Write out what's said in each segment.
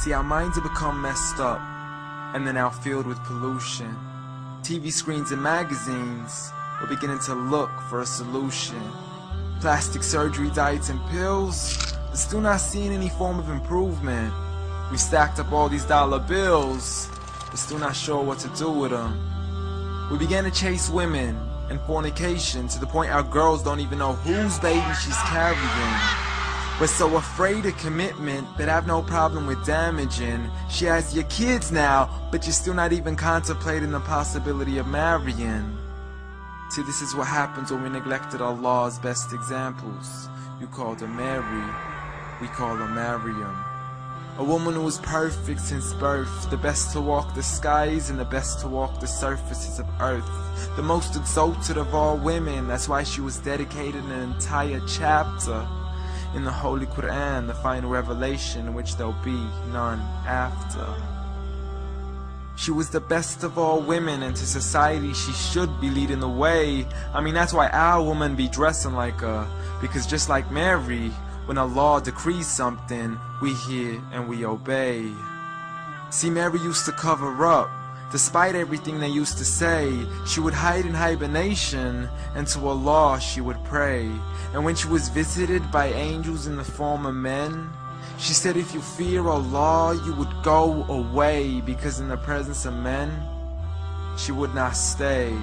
See, our minds have become messed up, and they're now filled with pollution. TV screens and magazines, we're beginning to look for a solution. Plastic surgery, diets and pills, but still not seeing any form of improvement. We stacked up all these dollar bills, but still not sure what to do with them. We began to chase women and fornication to the point our girls don't even know whose baby she's carrying. We're so afraid of commitment that have no problem with damaging. She has your kids now, but you're still not even contemplating the possibility of marrying. See, this is what happens when we neglected Allah's best examples. You called her Mary, we call her Maryam. A woman who was perfect since birth, the best to walk the skies and the best to walk the surfaces of earth. The most exalted of all women, that's why she was dedicated an entire chapter in the Holy Quran, the final revelation in which there'll be none after. She was the best of all women, and to society she should be leading the way. I mean, that's why our women be dressing like her, because just like Mary, when Allah decrees something, we hear and we obey. See, Mary used to cover up. Despite everything they used to say, she would hide in hibernation, and to Allah she would pray. And when she was visited by angels in the form of men, she said, if you fear Allah, you would go away, because in the presence of men, she would not stay.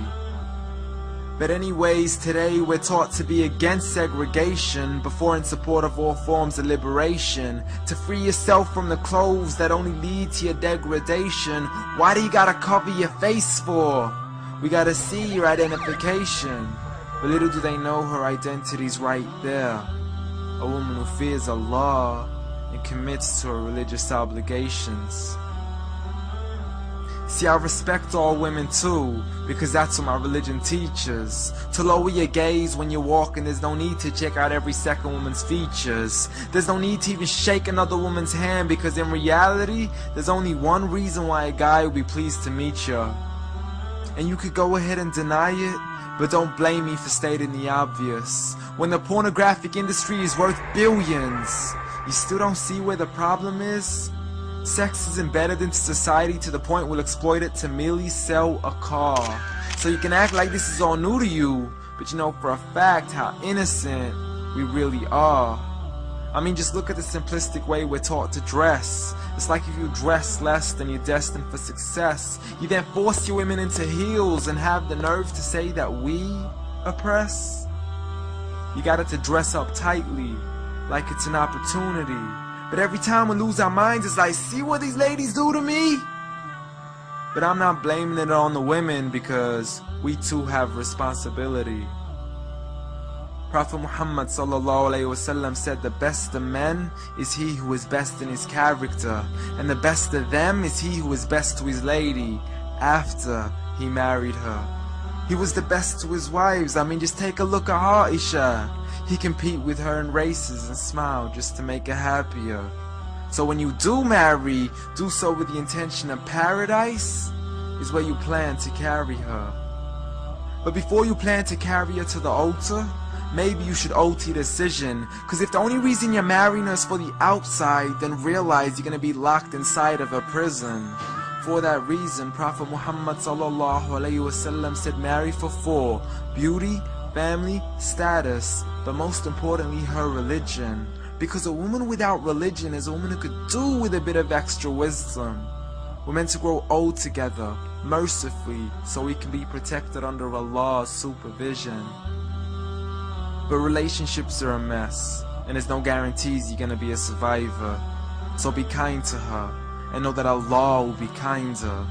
But anyways, today we're taught to be against segregation, before in support of all forms of liberation. To free yourself from the clothes that only lead to your degradation. Why do you gotta cover your face for? We gotta see your identification. But little do they know her identity's right there. A woman who fears Allah and commits to her religious obligations. See, I respect all women too, because that's what my religion teaches. To lower your gaze when you're walking, there's no need to check out every second woman's features. There's no need to even shake another woman's hand, because in reality, there's only one reason why a guy would be pleased to meet you. And you could go ahead and deny it, but don't blame me for stating the obvious. When the pornographic industry is worth billions, you still don't see where the problem is? Sex is embedded into society to the point we'll exploit it to merely sell a car. So you can act like this is all new to you, but you know for a fact how innocent we really are. I mean, just look at the simplistic way we're taught to dress. It's like if you dress less, then you're destined for success. You then force your women into heels and have the nerve to say that we oppress. You got it to dress up tightly, like it's an opportunity. But every time we lose our minds, it's like, see what these ladies do to me? But I'm not blaming it on the women, because we too have responsibility. Prophet Muhammad ﷺ said, the best of men is he who is best in his character, and the best of them is he who is best to his lady after he married her. He was the best to his wives. I mean, just take a look at Aisha. He compete with her in races and smile just to make her happier. So when you do marry, do so with the intention of paradise is where you plan to carry her. But before you plan to carry her to the altar, maybe you should alter your decision. Cause if the only reason you're marrying her is for the outside, then realize you're gonna be locked inside of a prison. For that reason, Prophet Muhammad ﷺ said, marry for 4: beauty, family, status, but most importantly her religion. Because a woman without religion is a woman who could do with a bit of extra wisdom. We're meant to grow old together, mercifully, so we can be protected under Allah's supervision. But relationships are a mess, and there's no guarantees you're gonna be a survivor. So be kind to her, and know that Allah will be kinder.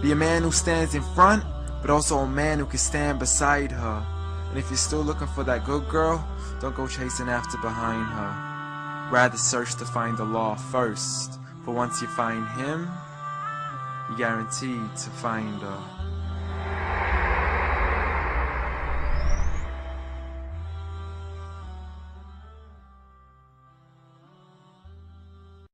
Be a man who stands in front, but also a man who can stand beside her. And if you're still looking for that good girl, don't go chasing after behind her. Rather search to find Allah first, for once you find Him, you're guaranteed to find her.